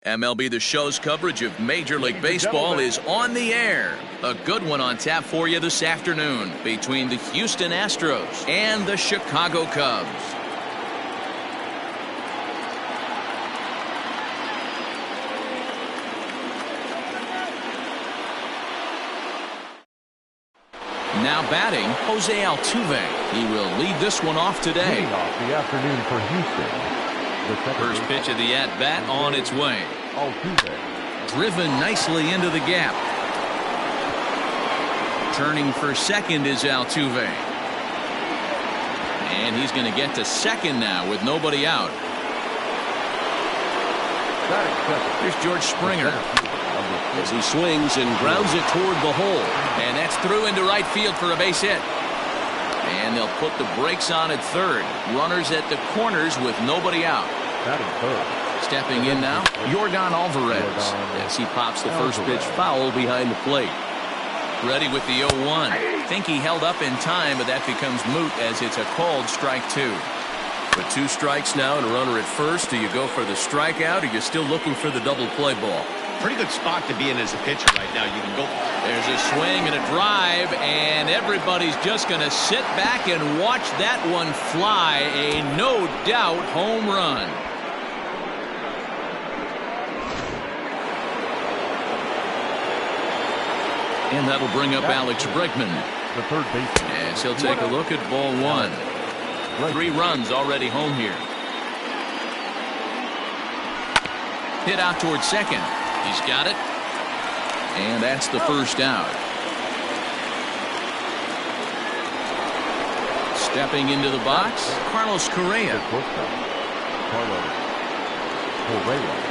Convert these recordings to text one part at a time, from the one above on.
MLB The Show's coverage of Major League Baseball is on the air. A good one on tap for you this afternoon between the Houston Astros and the Chicago Cubs. Now batting, Jose Altuve. He will lead this one off today. Leading off the afternoon for Houston. First pitch of the at-bat on its way. Altuve. Driven nicely into the gap. Turning for second is Altuve. And he's going to get to second now with nobody out. Here's George Springer as he swings and grounds it toward the hole. And that's through into right field for a base hit. And they'll put the brakes on at third. Runners at the corners with nobody out. Stepping in now, Yordan Alvarez as he pops the first pitch foul behind the plate. Ready with the 0-1. Think he held up in time, but that becomes moot as it's a called strike two. With two strikes now and a runner at first, do you go for the strikeout or you're still looking for the double play ball? Pretty good spot to be in as a pitcher right now. You can go. There's a swing and a drive, and everybody's just going to sit back and watch that one fly. A no doubt home run. And that'll bring up Alex Bregman. The third baseman. As he'll take a look at ball one. 3 runs already home here. Hit out towards second. He's got it. And that's the first out. Stepping into the box, Carlos Correa. Carlos Correa.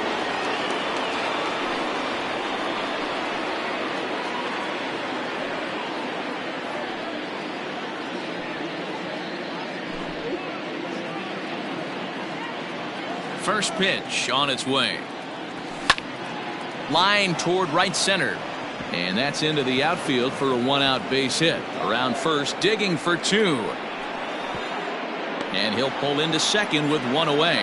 First pitch on its way. Line toward right center. And that's into the outfield for a 1-out base hit. Around first, digging for 2. And he'll pull into second with 1 away.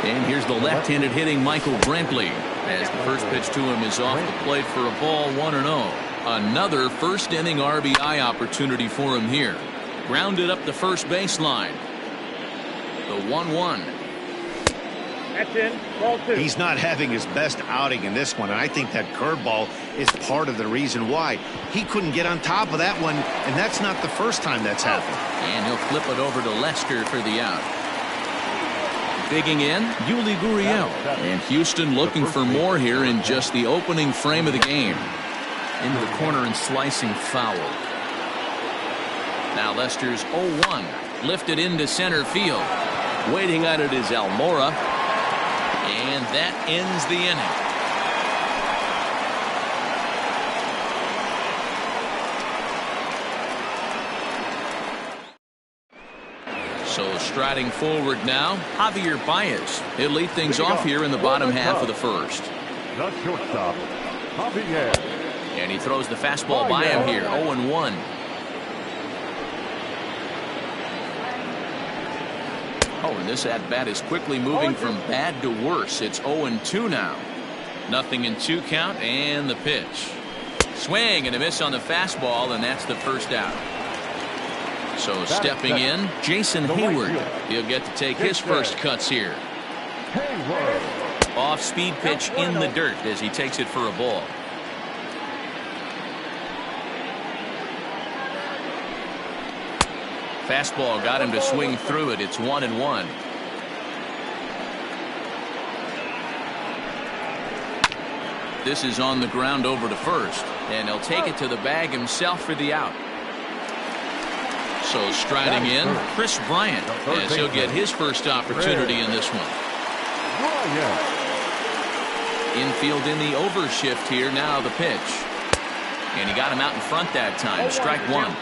And here's the left-handed hitting Michael Brantley as the first pitch to him is off the plate for a ball 1-0. Another first inning RBI opportunity for him here. Grounded up the first baseline. The 1-1. That's in. Ball 2. He's not having his best outing in this one, and I think that curveball is part of the reason why. He couldn't get on top of that one, and that's not the first time that's happened. And he'll flip it over to Lester for the out. Digging in, Yuli Gurriel. And Houston looking for more here in just the opening frame of the game. Into the corner and slicing foul. Now Lester's 0-1. Lifted into center field. Waiting on it is Almora. And that ends the inning. So striding forward now, Javier Baez. He'll lead things off here in the bottom half of the first. The shortstop, Javier. And he throws the fastball by him here, 0-1. Oh, and this at-bat is quickly moving from bad to worse. It's 0-2 now. 0-2 count, and the pitch. Swing and a miss on the fastball, and that's the first out. So stepping in, Jason Hayward. He'll get to take his first cuts here. Off-speed pitch in the dirt as he takes it for a ball. Fastball got him to swing through it. It's 1-1. This is on the ground over to first, and he'll take it to the bag himself for the out. So striding in, Chris Bryant, as he'll get his first opportunity in this one. Infield in the overshift here. Now the pitch, and he got him out in front that time. Strike 1.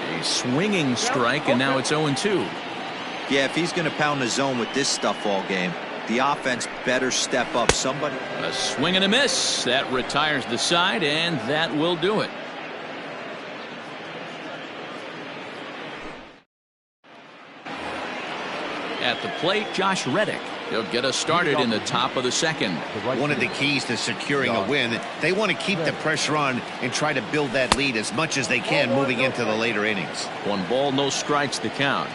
A swinging strike, and now it's 0-2. Yeah, if he's going to pound the zone with this stuff all game, the offense better step up. Somebody. A swing and a miss. That retires the side, and that will do it. At the plate, Josh Reddick. He'll get us started in the top of the second. One of the keys to securing a win, they want to keep the pressure on and try to build that lead as much as they can moving into the later innings. 1 ball, no strikes the count.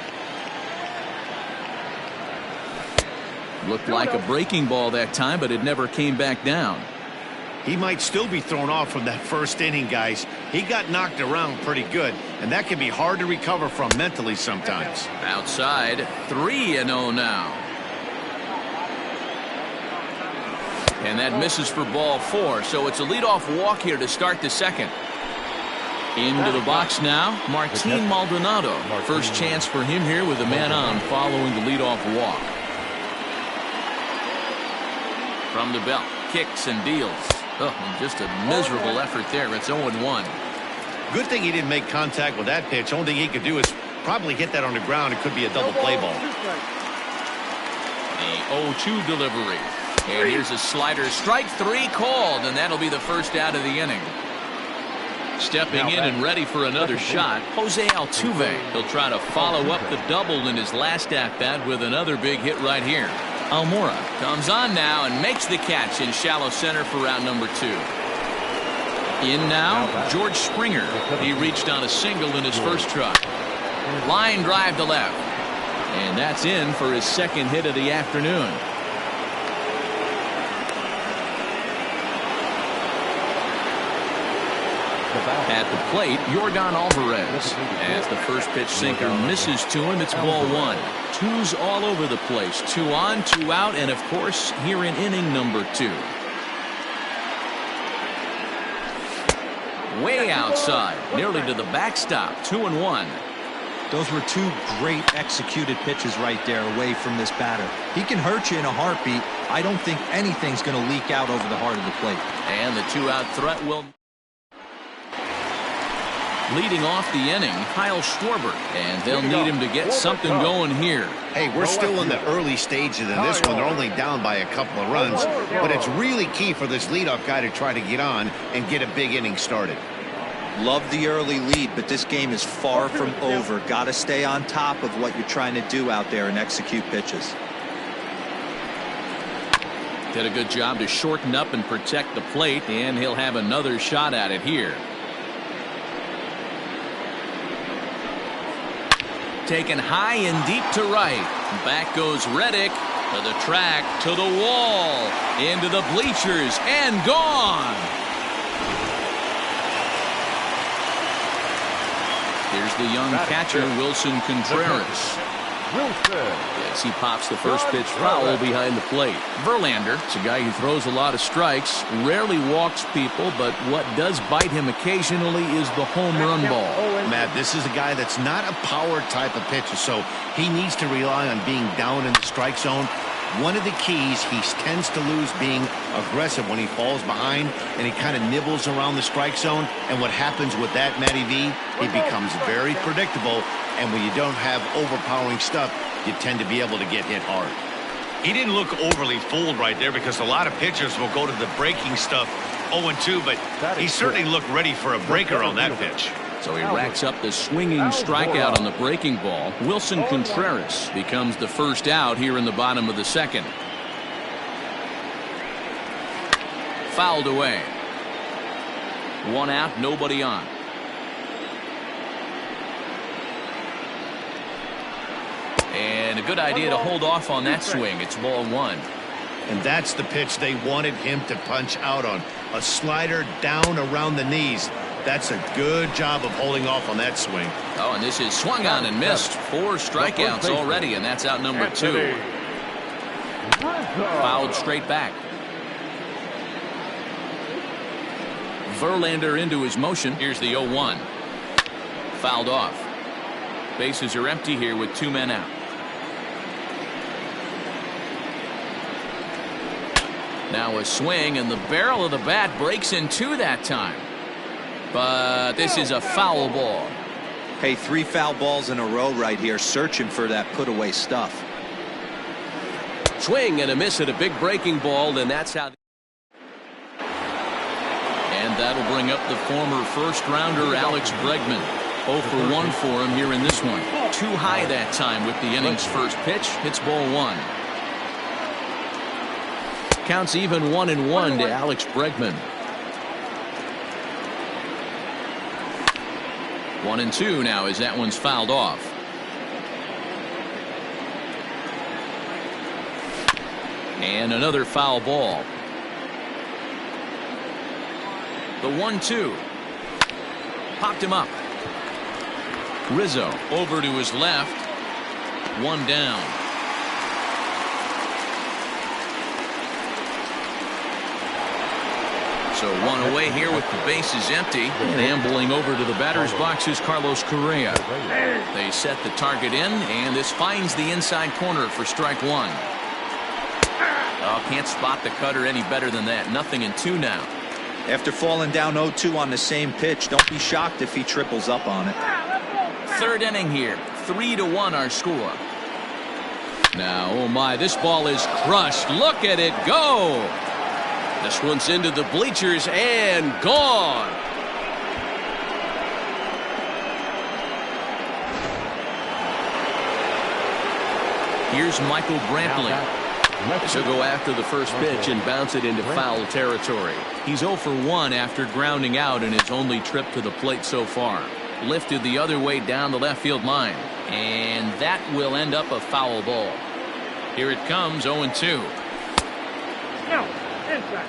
Looked like a breaking ball that time, but it never came back down. He might still be thrown off from that first inning, guys. He got knocked around pretty good, and that can be hard to recover from mentally sometimes. Outside, 3-0 now. And that misses for ball 4, so it's a leadoff walk here to start the second. Into the box now, Martin Maldonado. First chance for him here with a man on following the leadoff walk. From the belt, kicks and deals. Oh, just a miserable effort there. It's 0-1. Good thing he didn't make contact with that pitch. Only thing he could do is probably hit that on the ground. It could be a double play ball. The 0-2 delivery. And here's a slider. Strike 3 called, and that'll be the first out of the inning. Stepping in and ready for another shot, Jose Altuve. He'll try to follow up the double in his last at-bat with another big hit right here. Almora comes on now and makes the catch in shallow center for out number 2. In now, George Springer. He reached on a single in his first try. Line drive to left. And that's in for his second hit of the afternoon. At the plate, Yordan Alvarez. As the first pitch sinker misses to him, it's ball 1. 2's all over the place. 2 on, 2 out, and of course, here in inning number 2. Way outside, nearly to the backstop. 2-1. Those were 2 great executed pitches right there away from this batter. He can hurt you in a heartbeat. I don't think anything's going to leak out over the heart of the plate. And the 2-out threat will... Leading off the inning, Kyle Schwarber, and they'll need him to get something going here. Hey, we're still in the early stages in this one. They're only down by a couple of runs, but it's really key for this leadoff guy to try to get on and get a big inning started. Love the early lead, but this game is far from over. Got to stay on top of what you're trying to do out there and execute pitches. Did a good job to shorten up and protect the plate, and he'll have another shot at it here. Taken high and deep to right. Back goes Reddick to the track, to the wall, into the bleachers, and gone. Here's the young catcher, Wilson Contreras. Yes, he pops the first pitch foul behind the plate. Verlander, it's a guy who throws a lot of strikes, rarely walks people, but what does bite him occasionally is the home run ball. Matt, this is a guy that's not a power type of pitcher, so he needs to rely on being down in the strike zone. One of the keys, he tends to lose being aggressive when he falls behind, and he kind of nibbles around the strike zone. And what happens with that, Matty V, he becomes very predictable, and when you don't have overpowering stuff, you tend to be able to get hit hard. He didn't look overly fooled right there because a lot of pitchers will go to the breaking stuff 0-2, but he certainly looked ready for a breaker on that pitch. So he racks up the swinging strikeout on the breaking ball. Wilson Contreras becomes the first out here in the bottom of the second. Fouled away. 1 out, nobody on. And a good idea to hold off on that swing. It's ball 1. And that's the pitch they wanted him to punch out on. A slider down around the knees. That's a good job of holding off on that swing. Oh, and this is swung on and missed. 4 strikeouts already, and that's out number 2. Fouled straight back. Verlander into his motion. Here's the 0-1. Fouled off. Bases are empty here with 2 men out. Now a swing, and the barrel of the bat breaks in 2 that time. But this is a foul ball. Hey, 3 foul balls in a row right here, searching for that put-away stuff. Swing and a miss at a big breaking ball, and that's how. And that'll bring up the former first-rounder Alex Bregman. 0 for 1 for him here in this one. 2 too high that time with the inning's first pitch. It's ball one. Counts even 1-1 to Alex Bregman. 1-2 now as that one's fouled off. And another foul ball. The 1-2. Popped him up. Rizzo over to his left. One down. So one away here with the bases empty. And ambling over to the batter's box is Carlos Correa. They set the target in, and this finds the inside corner for strike one. Oh, can't spot the cutter any better than that. 0-2 now. After falling down 0-2 on the same pitch, don't be shocked if he triples up on it. Third inning here. 3-1 our score. Now, oh my, this ball is crushed. Look at it go. This one's into the bleachers and gone. Here's Michael Brantley. He'll go after the first pitch and bounce it into foul territory. He's 0 for 1 after grounding out in his only trip to the plate so far. Lifted the other way down the left field line. And that will end up a foul ball. Here it comes, 0-2. No, inside.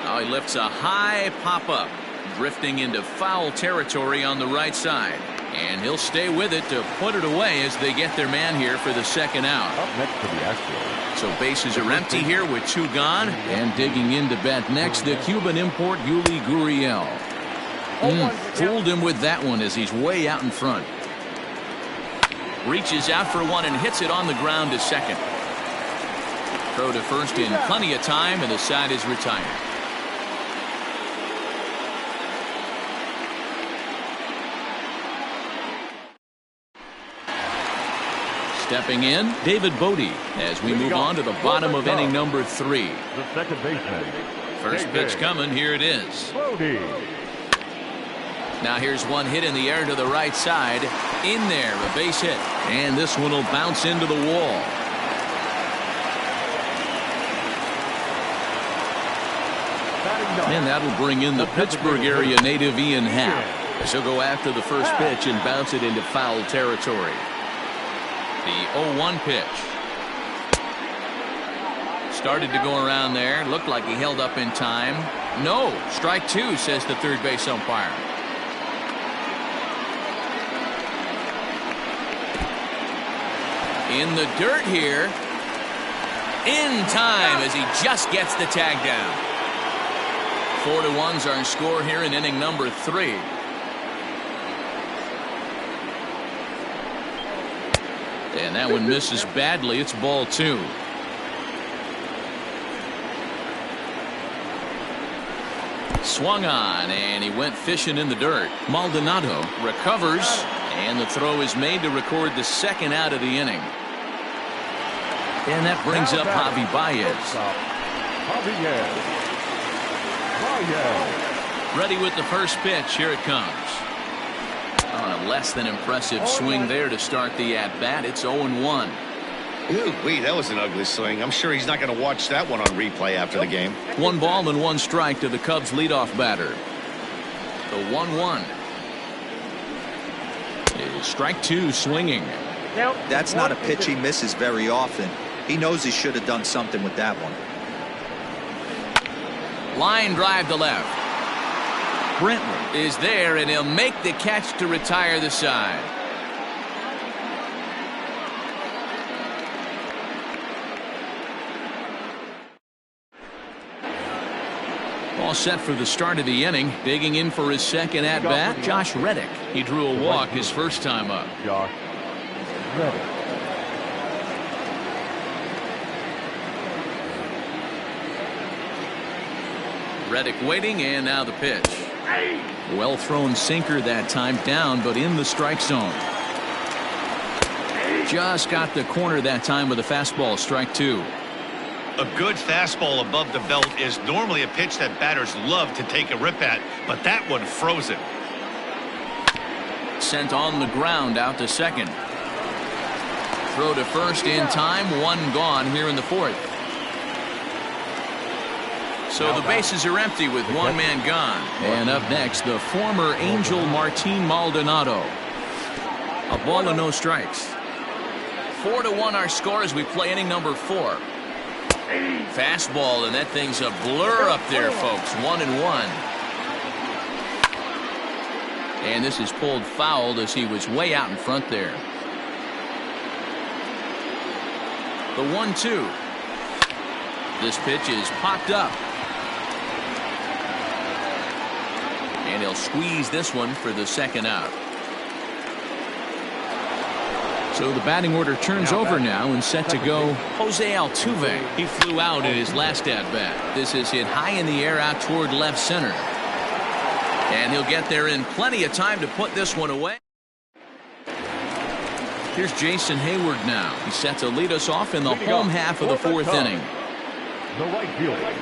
Now he lifts a high pop-up, drifting into foul territory on the right side. And he'll stay with it to put it away as they get their man here for the second out. Up next to the Astros. So bases are empty here with 2 gone. And digging in to bat next, the Cuban import Yuli Gurriel. Fooled him with that one as he's way out in front. Reaches out for one and hits it on the ground to second. Throw to first in plenty of time, and the side is retired. Stepping in, David Bodie, as we move on to the bottom of inning number 3. The second baseman. First pitch coming, here it is. Bodie. Now here's one hit in the air to the right side. In there, a base hit. And this one will bounce into the wall. And that'll bring in the Pittsburgh area native Ian Happ. He'll go after the first pitch and bounce it into foul territory. The 0-1 pitch. Started to go around there. Looked like he held up in time. No, strike 2, says the third base umpire. In the dirt here. In time as he just gets the tag down. 4-1's our score here in inning number 3. And that one misses badly. It's ball 2. Swung on, and he went fishing in the dirt. Maldonado recovers, and the throw is made to record the second out of the inning. And that brings up Javi Baez. Ready with the first pitch. Here it comes. On a less than impressive swing there to start the at-bat. It's 0-1. Ooh, wait, that was an ugly swing. I'm sure he's not going to watch that one on replay after the game. 1 ball and 1 strike to the Cubs leadoff batter. The 1-1. Is strike 2 swinging. That's not a pitch he misses very often. He knows he should have done something with that one. Line drive to left. Brantley is there, and he'll make the catch to retire the side. All set for the start of the inning. Digging in for his second at-bat, Josh Reddick. He drew a walk his first time up. Josh Reddick. Reddick waiting, and now the pitch. Well thrown sinker that time, down but in the strike zone. Just got the corner that time with a fastball. Strike 2. A good fastball above the belt is normally a pitch that batters love to take a rip at, but that one froze it. sent on the ground out to second. Throw to first in time. One gone here in the fourth. So the bases are empty with one man gone. And up next, the former Angel Martin Maldonado. A ball and no strikes. 4-1 our score as we play inning number 4. Fastball, and that thing's a blur up there, folks. 1-1. And this is pulled foul as he was way out in front there. The 1-2. This pitch is popped up. And he'll squeeze this one for the second out. So the batting order turns over now and set to go Jose Altuve. He flew out in his last at-bat. This is hit high in the air out toward left center. And he'll get there in plenty of time to put this one away. Here's Jason Hayward now. He's set to lead us off in the home half of the fourth inning. The right fielder,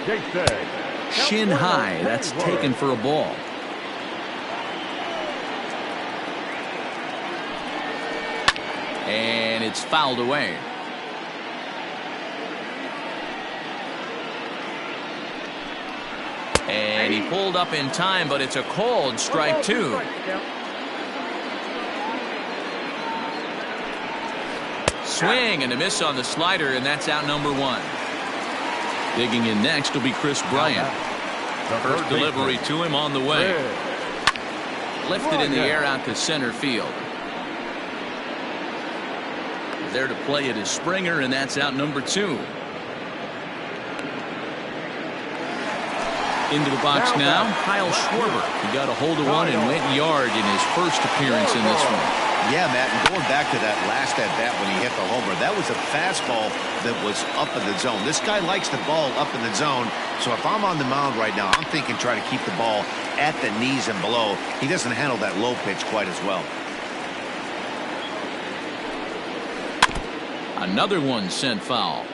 Jason. Shin high. That's taken for a ball. And it's fouled away. And he pulled up in time, but it's a called strike 2. Swing and a miss on the slider, and that's out number 1. Digging in next will be Chris Bryant. First delivery to him on the way. Lifted in the air out to center field. There to play it is Springer, and that's out number 2. Into the box now, Kyle Schwarber. He got a hold of one and went yard in his first appearance in this one. Yeah, Matt, and going back to that last at-bat when he hit the homer, that was a fastball that was up in the zone. This guy likes the ball up in the zone, so if I'm on the mound right now, I'm thinking try to keep the ball at the knees and below. He doesn't handle that low pitch quite as well. Another one sent foul.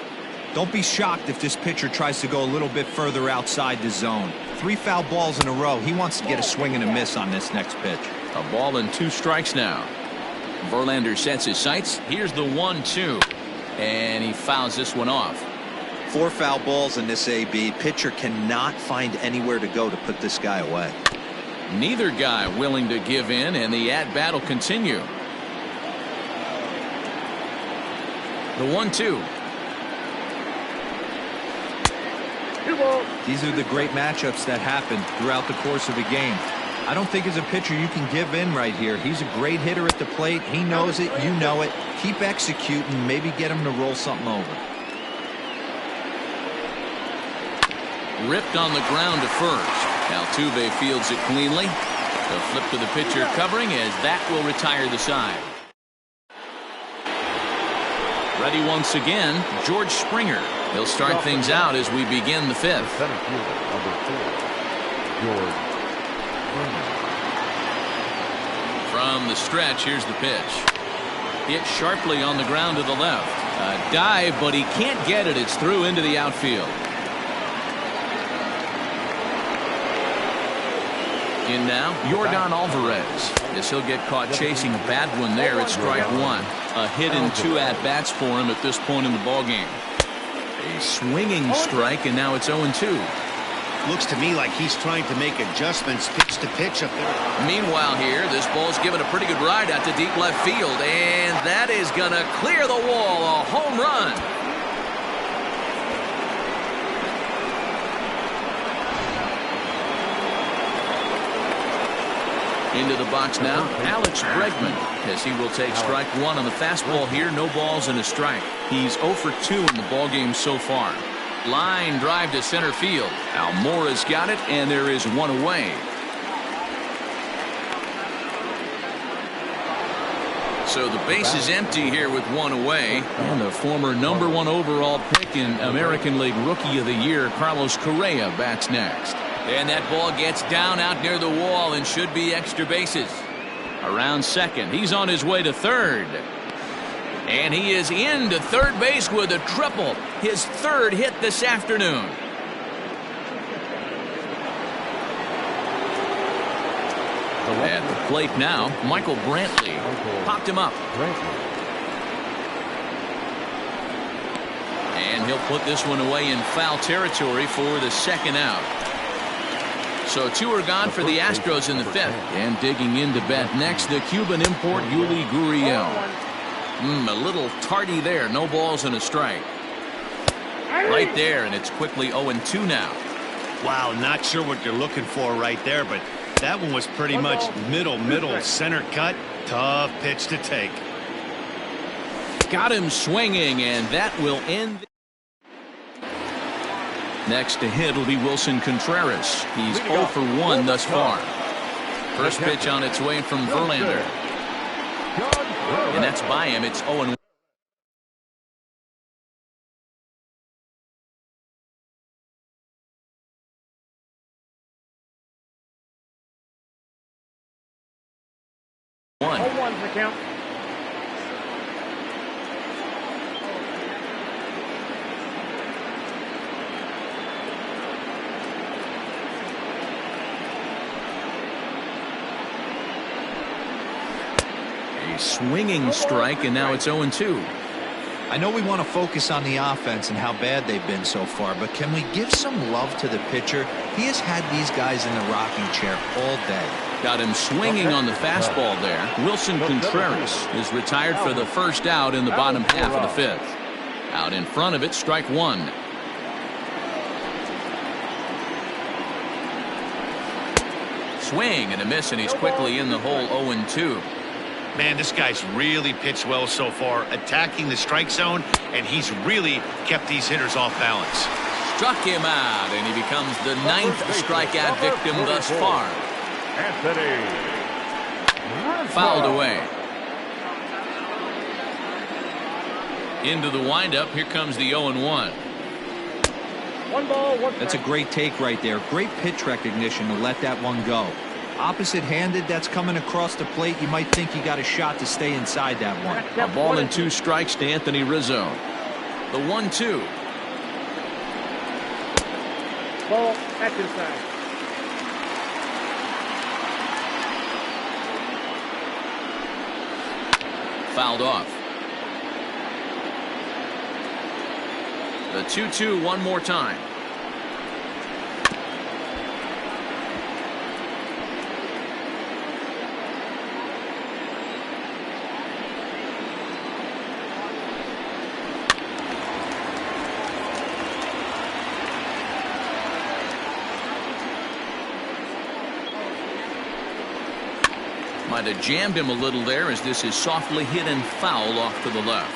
Don't be shocked if this pitcher tries to go a little bit further outside the zone. 3 foul balls in a row. He wants to get a swing and a miss on this next pitch. A ball and 2 strikes now. Verlander sets his sights. Here's the 1-2. And he fouls this one off. 4 foul balls in this AB. Pitcher cannot find anywhere to go to put this guy away. Neither guy willing to give in, and the at-bat will continue. The 1-2. These are the great matchups that happen throughout the course of a game. I don't think as a pitcher you can give in right here. He's a great hitter at the plate. He knows it. You know it. Keep executing. Maybe get him to roll something over. Ripped on the ground to first. Altuve fields it cleanly. The flip to the pitcher covering as that will retire the side. Ready once again, George Springer. He'll start things out as we begin the 5th. Center fielder, number 4, George Springer. From the stretch, here's the pitch. Hit sharply on the ground to the left. A dive, but he can't get it. It's through into the outfield. In now, Yordan Alvarez. As he'll get caught chasing a bad one there at strike 1. A hit and 2 at-bats for him at this point in the ballgame. A swinging strike, and now it's 0-2. Looks to me like he's trying to make adjustments pitch to pitch up there. Meanwhile here, this ball's given a pretty good ride out to deep left field, and that is going to clear the wall. A home run. Into the box now, Alex Bregman, as he will take strike 1 on the fastball here. No balls and a strike. He's 0 for 2 in the ballgame so far. Line drive to center field. Almora's got it, and there is one away. So the base is empty here with one away. And the former #1 overall pick in American League Rookie of the Year, Carlos Correa, bats next. And that ball gets down out near the wall and should be extra bases. Around second. He's on his way to third. And he is into third base with a triple. His 3rd hit this At the plate now, Michael Brantley popped him up. And he'll put this one away in foul territory for the second out. So 2 are gone for the Astros in the 5th. And digging in to bat next, the Cuban import Yuli Gurriel. A little tardy there. No balls and a strike. Right there, and it's quickly 0-2 now. Wow, not sure what you're looking for right there, but that one was pretty much middle, center cut. Tough pitch to take. Got him swinging, and that will end. Next to hit will be Wilson Contreras. He's 0 for 1 thus far. First pitch on its way from Verlander. And that's by him. It's 0-1. The count. A swinging strike, and now it's 0-2. I know we want to focus on the offense and how bad they've been so far, but can we give some love to the pitcher? He has had these guys in the rocking chair all day. Got him swinging on the fastball there. Wilson Contreras is retired for the first out in the bottom half of the 5th. Out in front of it, strike 1. Swing and a miss, and he's quickly in the hole. 0-2. Man, this guy's really pitched well so far, attacking the strike zone, and he's really kept these hitters off balance. Struck him out, and he becomes the 9th strikeout victim thus far. Fouled away. Into the windup. Here comes the 0-1. 1 ball, 1 strike. That's a great take right there. Great pitch recognition to let that one go. Opposite-handed, that's coming across the plate. You might think you got a shot to stay inside that one. A ball and 2 strikes to Anthony Rizzo. The 1-2. Ball, that's inside. Fouled off. The 2-2 one more time. Might have jammed him a little there, as this is softly hit and foul off to the left.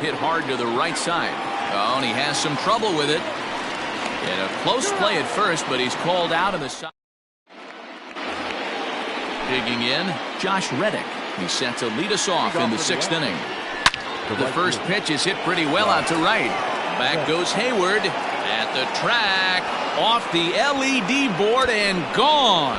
Hit hard to the right side. Oh, and he has some trouble with it. And a close play at first, but he's called out on the side. Digging in, Josh Reddick. He's set to lead us off in the 6th inning. The first pitch is hit pretty well out to right. Back goes Hayward at the track. Off the LED board and gone.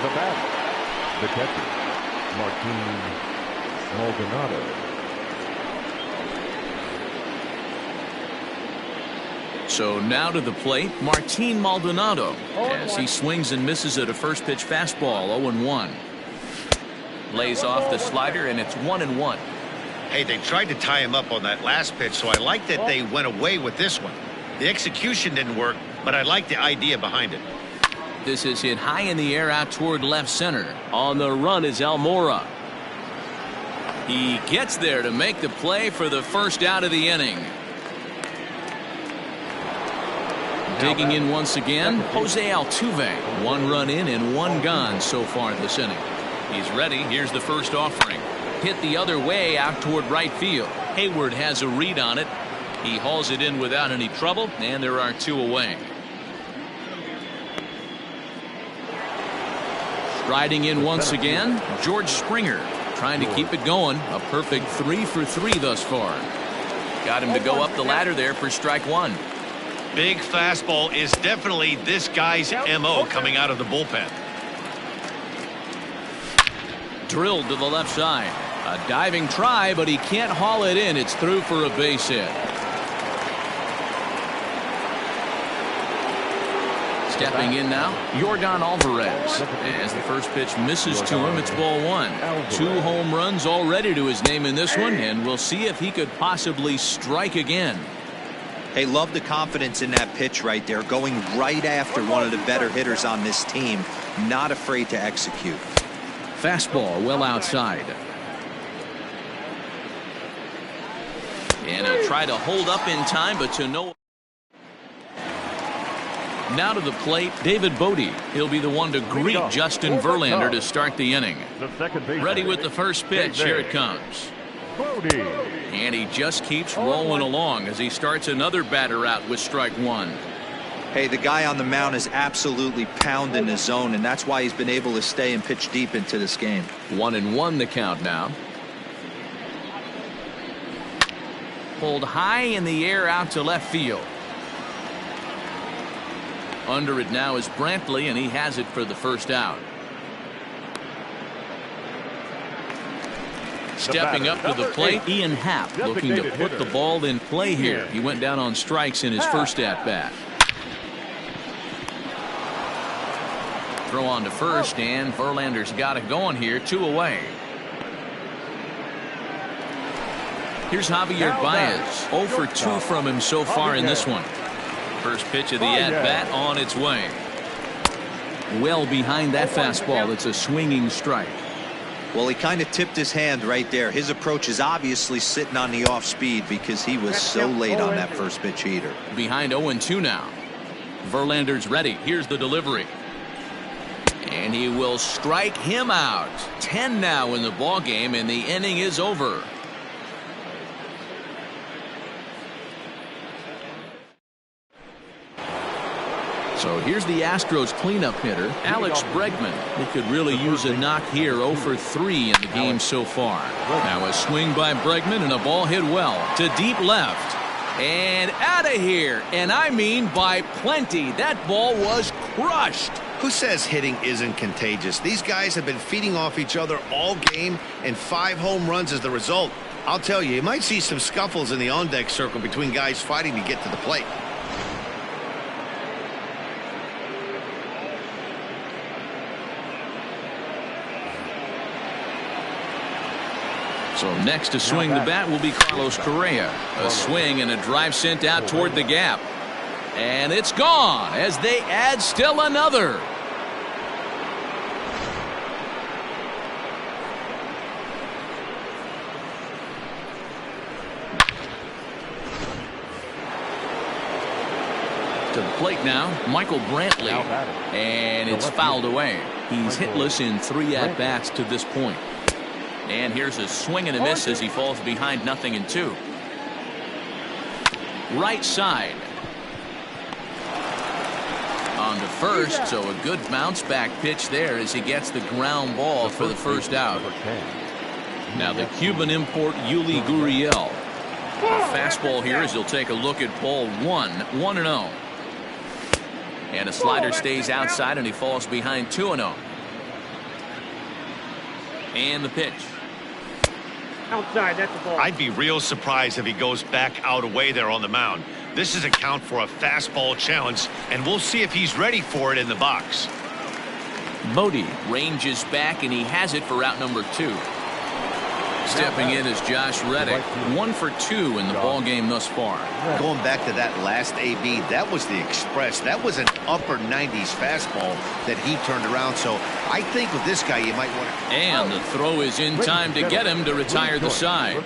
The batter, the catcher, Martin Maldonado. So now to the plate, Martin Maldonado, as he swings and misses at a first pitch fastball. 0-1. Lays off the slider, and it's 1-1. Hey, they tried to tie him up on that last pitch, so I like that they went away with this one. The execution didn't work, but I like the idea behind it. This is hit high in the air out toward left center. On the run is Almora. He gets there to make the play for the first out of the inning. Digging in once again, Jose Altuve. 1 run in and 1 gone so far this inning. He's ready. Here's the first offering. Hit the other way out toward right field. Hayward has a read on it. He hauls it in without any trouble, and there are 2 away. Striding in once again, George Springer, trying to keep it going. A perfect 3 for 3 thus far. Got him to go up the ladder there for strike 1. Big fastball is definitely this guy's MO coming out of the bullpen. Drilled to the left side. A diving try, but he can't haul it in. It's through for a base hit. Stepping in now, Yordan Alvarez. As the first pitch misses to him, it's ball one. 2 home runs already to his name in this one, and we'll see if he could possibly strike again. Hey, love the confidence in that pitch right there, going right after one of the better hitters on this team. Not afraid to execute. Fastball well outside. And he'll try to hold up in time, but to no. Now to the plate, David Bodie. He'll be the one to greet Justin Verlander to start the inning. Ready with the first pitch. Here it comes. And he just keeps rolling along as he starts another batter out with strike one. Hey, the guy on the mound is absolutely pounding the zone, and that's why he's been able to stay and pitch deep into this game. 1-1 the count now. Pulled high in the air out to left field. Under it now is Brantley, and he has it for the first out. Stepping up to the plate, Ian Happ looking to put the ball in play here. He went down on strikes in his first at-bat. Throw on to first, and Verlander's got it going here. 2 away. Here's Javier Baez. 0 for 2 from him so far in this one. First pitch of the at-bat on its way. Well behind that fastball. It's a swinging strike. Well, he kind of tipped his hand right there. His approach is obviously sitting on the off speed because he was so late on that first pitch heater. Behind 0-2 now. Verlander's ready. Here's the delivery. And he will strike him out. 10 now in the ball game, and the inning is over. So here's the Astros cleanup hitter, Alex Bregman. He could really use a knock here. 0 for 3 in the game so far. Now a swing by Bregman and a ball hit well to deep left. And out of here. And I mean by plenty. That ball was crushed. Who says hitting isn't contagious? These guys have been feeding off each other all game, and 5 home runs is the result. I'll tell you, you might see some scuffles in the on-deck circle between guys fighting to get to the plate. So next to swing the bat will be Carlos Correa. A swing and a drive sent out toward the gap. And it's gone as they add still another. To the plate now, Michael Brantley. And it's fouled away. He's hitless in 3 at-bats to this point. And here's a swing and a miss as he falls behind 0-2. Right side. On to first, so a good bounce back pitch there as he gets the ground ball for the first out. Now the Cuban import Yuli Gurriel. A fastball here as he'll take a look at ball 1, 1-0. And a slider stays outside and he falls behind 2-0. And the pitch. Outside, that's the ball. I'd be real surprised if he goes back out away there on the mound. This is a count for a fastball challenge, and we'll see if he's ready for it in the box. Bodie ranges back, and he has it for out number 2. Stepping in is Josh Reddick. 1 for 2 in the ball game thus far. Going back to that last AB, that was the express. That was an upper 90s fastball that he turned around. So I think with this guy, you might want to. And the throw is in time to get him to retire the side.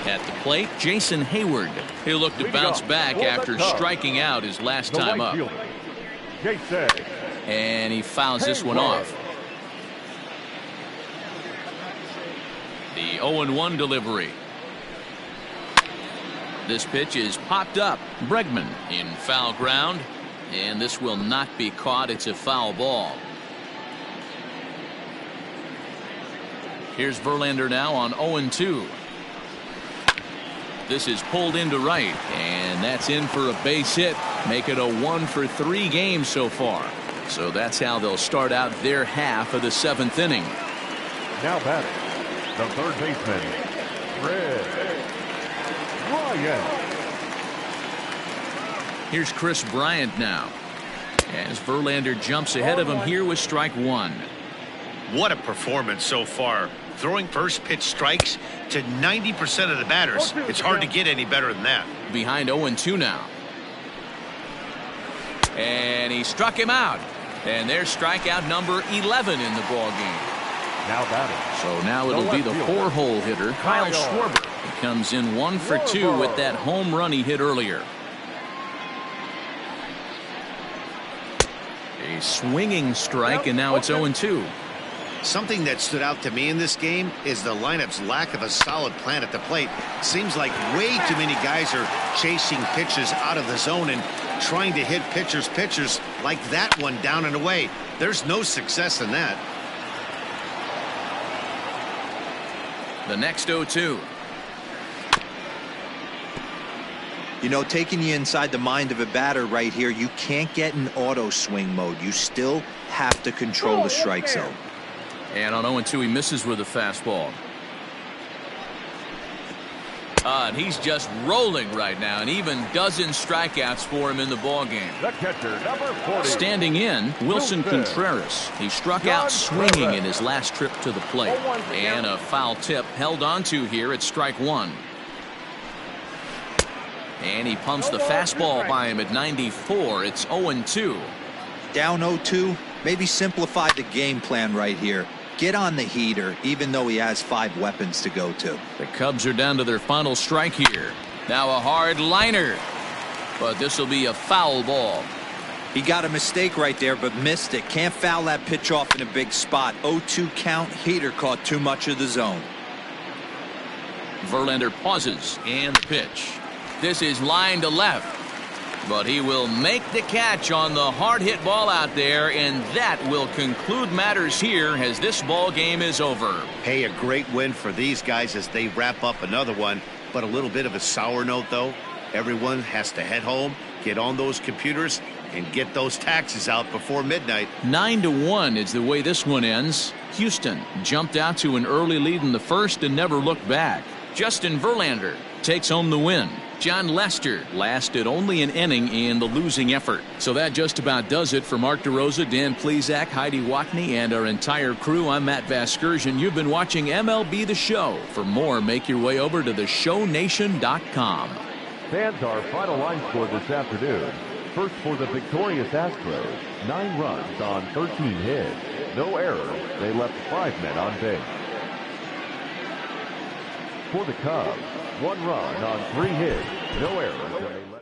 At the plate, Jason Hayward. He'll look to bounce back after striking out his last time up. And he fouls this one off. The 0-1 delivery. This pitch is popped up. Bregman in foul ground. And this will not be caught. It's a foul ball. Here's Verlander now on 0-2. This is pulled into right. And that's in for a base hit. Make it a 1 for 3 game so far. So that's how they'll start out their half of the 7th inning. Now batting, the third baseman, Ryan. Here's Chris Bryant now, as Verlander jumps ahead of him here with strike 1. What a performance so far. Throwing first pitch strikes to 90% of the batters. It's hard to get any better than that. Behind 0-2 now. And he struck him out. And there's strikeout number 11 in the ball game. Now batting. So now it'll be the 4-hole hitter, Kyle Schwarber. He comes in 1 for 2 with that home run he hit earlier. A swinging strike, and now it's 0-2. Something that stood out to me in this game is the lineup's lack of a solid plan at the plate. Seems like way too many guys are chasing pitches out of the zone and trying to hit pitchers like that one down and away. There's no success in that. The next 0-2. You know, taking you inside the mind of a batter right here, you can't get in auto swing mode. You still have to control the strike zone. And on 0-2, he misses with a fastball. And he's just rolling right now, and even dozen strikeouts for him in the ball game. The catcher, number 40. Standing in, Wilson Contreras. He struck out swinging in his last trip to the plate. And a foul tip held onto here at strike 1. And he pumps the fastball by him at 94. It's 0-2. Down 0-2, maybe simplify the game plan right here. Get on the heater, even though he has 5 weapons to go to. The Cubs are down to their final strike here. Now a hard liner. But this will be a foul ball. He got a mistake right there, but missed it. Can't foul that pitch off in a big spot. 0-2 count. Heater caught too much of the zone. Verlander pauses, and the pitch. This is line to left. But he will make the catch on the hard hit ball out there, and that will conclude matters here as this ball game is over. Hey, a great win for these guys as they wrap up another one, but a little bit of a sour note though. Everyone has to head home, get on those computers, and get those taxes out before midnight. 9-1 is the way this one ends. Houston jumped out to an early lead in the first and never looked back. Justin Verlander takes home the win. John Lester lasted only an inning in the losing effort. So that just about does it for Mark DeRosa, Dan Plesac, Heidi Watney, and our entire crew. I'm Matt Vasgersian. You've been watching MLB The Show. For more, make your way over to theshownation.com. Fans, our final line score this afternoon. First for the victorious Astros, 9 runs on 13 hits. No errors. They left 5 men on base. For the Cubs, 1 run on 3 hits. No errors. And they left